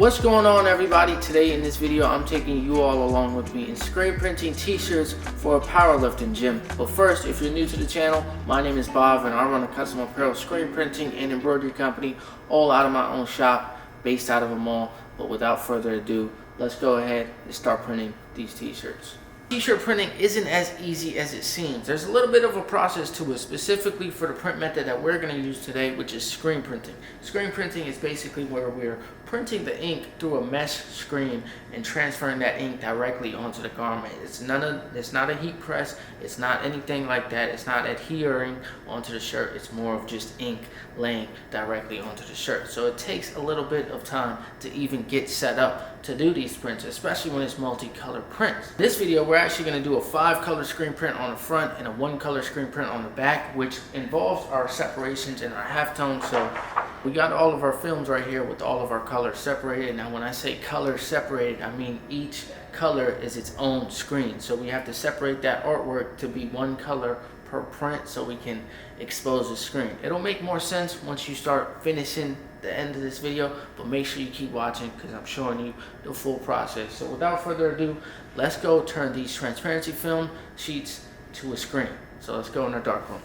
What's going on, everybody? Today in this video I'm taking you all along with me in screen printing t-shirts for a powerlifting gym. But first, if you're new to the channel, my name is Baav and I run a custom apparel screen printing and embroidery company all out of my own shop based out of a mall. But without further ado, let's go ahead and start printing these t-shirts. T-shirt printing isn't as easy as it seems. There's a little bit of a process to it, specifically for the print method that we're going to use today, which is screen printing. Screen printing is basically where we're printing the ink through a mesh screen and transferring that ink directly onto the garment. It's not a heat press, it's not anything like that, it's not adhering onto the shirt, it's more of just ink laying directly onto the shirt. So it takes a little bit of time to even get set up to do these prints, especially when it's multicolored prints. This video we're actually going to do a 5-color screen print on the front and a 1-color screen print on the back, which involves our separations and our halftone. So we got all of our films right here with all of our colors separated. Now when I say color separated, I mean each color is its own screen. So we have to separate that artwork to be 1 color per print so we can expose the screen. It'll make more sense once you start finishing the end of this video, but make sure you keep watching because I'm showing you the full process. So without further ado, let's go turn these transparency film sheets to a screen. So let's go in the dark room.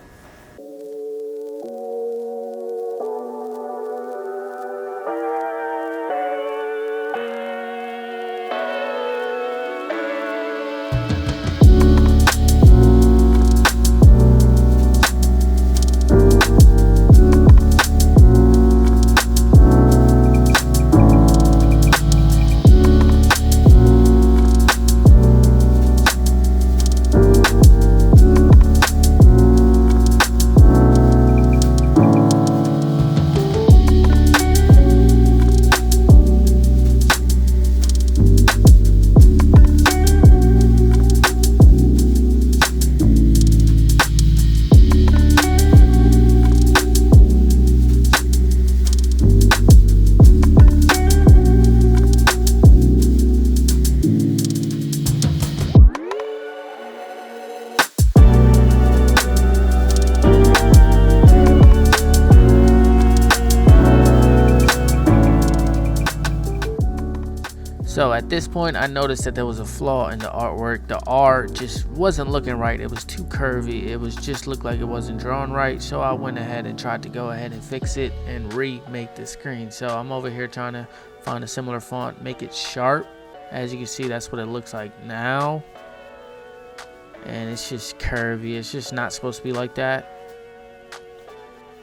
So at this point, I noticed that there was a flaw in the artwork. The R just wasn't looking right. It was too curvy. It was just looked like it wasn't drawn right. So I went ahead and tried to go ahead and fix it and remake the screen. So I'm over here trying to find a similar font, make it sharp. As you can see, that's what it looks like now. And it's just curvy. It's just not supposed to be like that.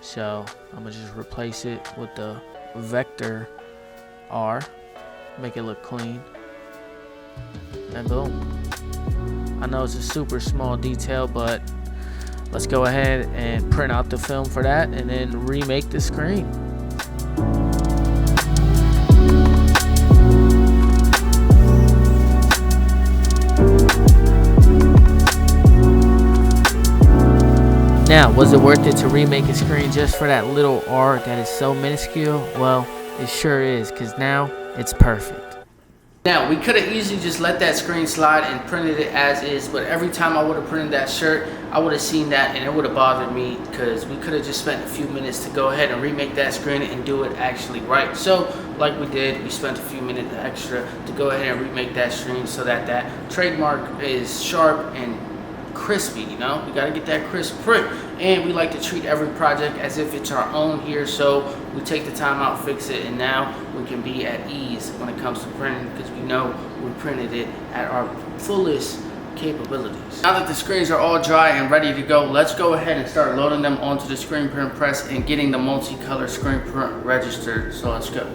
So I'm gonna just replace it with the vector R. Make it look clean, and boom. I know it's a super small detail, but let's go ahead and print out the film for that and then remake the screen. Now, was it worth it to remake a screen just for that little R that is so minuscule? Well, it sure is, because now it's perfect. Now, we could have easily just let that screen slide and printed it as is, but every time I would have printed that shirt, I would have seen that and it would have bothered me, because we could have just spent a few minutes to go ahead and remake that screen and do it actually right. So, like we did, we spent a few minutes extra to go ahead and remake that screen so that that trademark is sharp and crispy. You know, we got to get that crisp print, and we like to treat every project as if it's our own here, so we take the time out, fix it, and now we can be at ease when it comes to printing because we know we printed it at our fullest capabilities. Now that the screens are all dry and ready to go, let's go ahead and start loading them onto the screen print press and getting the multicolor screen print registered. So let's go.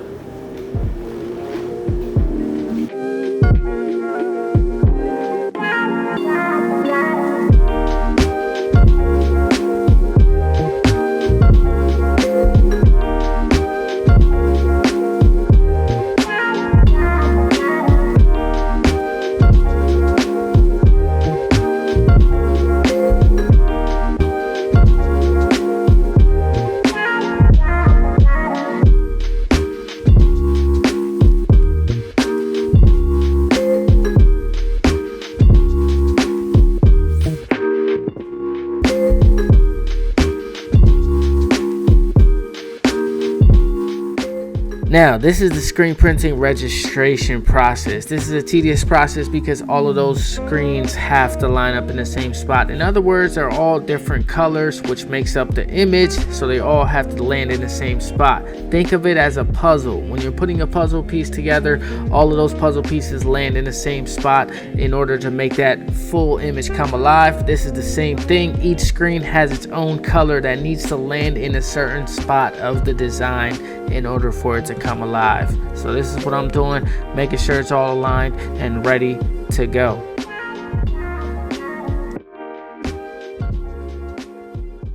Now, this is the screen printing registration process. This is a tedious process because all of those screens have to line up in the same spot. In other words, they're all different colors, which makes up the image, so they all have to land in the same spot. Think of it as a puzzle. When you're putting a puzzle piece together, all of those puzzle pieces land in the same spot in order to make that full image come alive. This is the same thing. Each screen has its own color that needs to land in a certain spot of the design in order for it to come alive. So this is what I'm doing, making sure it's all aligned and ready to go.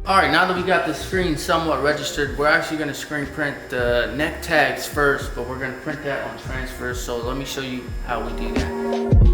Alright, now that we got the screen somewhat registered, we're actually going to screen print the neck tags first, but we're going to print that on transfer. So let me show you how we do that.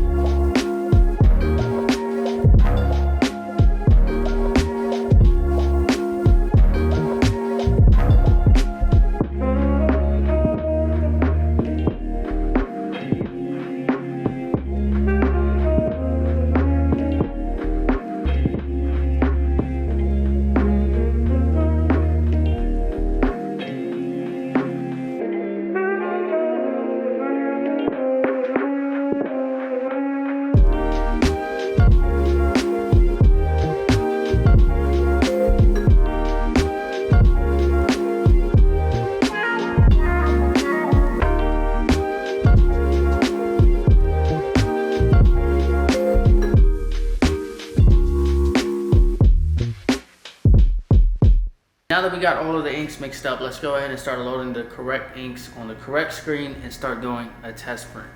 Now that we got all of the inks mixed up, let's go ahead and start loading the correct inks on the correct screen and start doing a test print.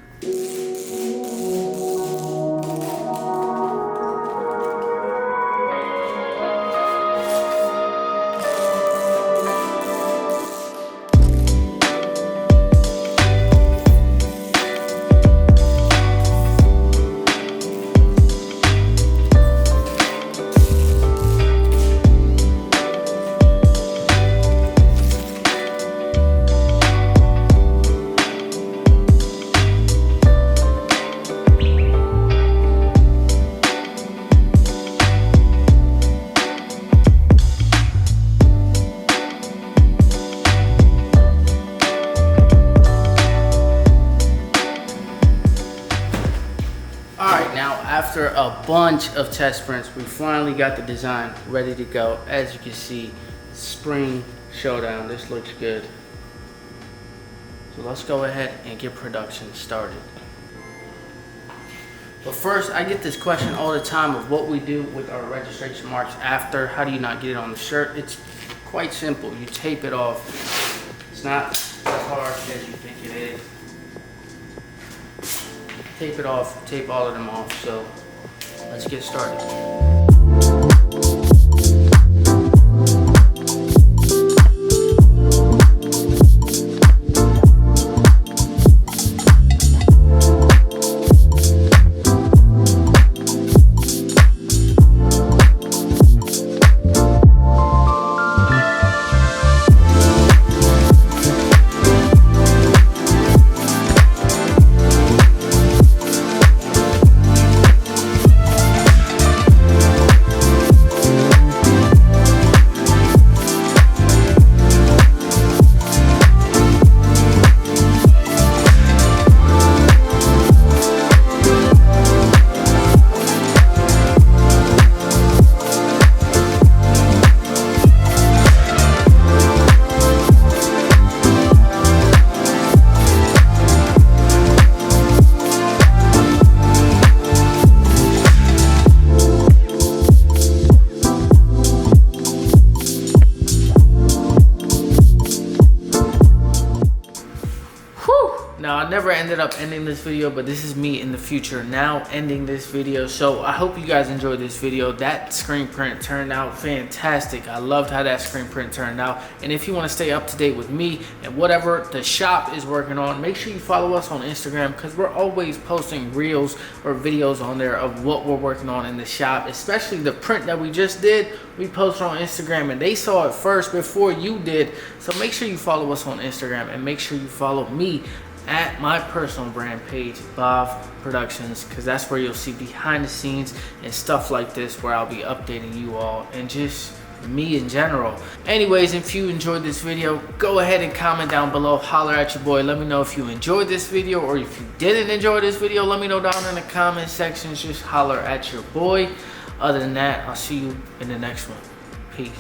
After a bunch of test prints, we finally got the design ready to go. As you can see, spring showdown. This looks good. So let's go ahead and get production started. But first, I get this question all the time of what we do with our registration marks after. How do you not get it on the shirt? It's quite simple. You tape it off. It's not as hard as you think it is. Tape it off, tape all of them off. So let's get started. Now, I never ended up ending this video, but this is me in the future now ending this video. So I hope you guys enjoyed this video. That screen print turned out fantastic. I loved how that screen print turned out. And if you want to stay up to date with me and whatever the shop is working on, make sure you follow us on Instagram, because we're always posting reels or videos on there of what we're working on in the shop, especially the print that we just did. We posted on Instagram and they saw it first before you did. So make sure you follow us on Instagram, and make sure you follow me at my personal brand page, BaavProductions, because that's where you'll see behind the scenes and stuff like this, where I'll be updating you all and just me in general. Anyways, if you enjoyed this video, go ahead and comment down below, holler at your boy. Let me know if you enjoyed this video, or if you didn't enjoy this video, let me know down in the comment sections. Just holler at your boy. Other than that, I'll see you in the next one. Peace.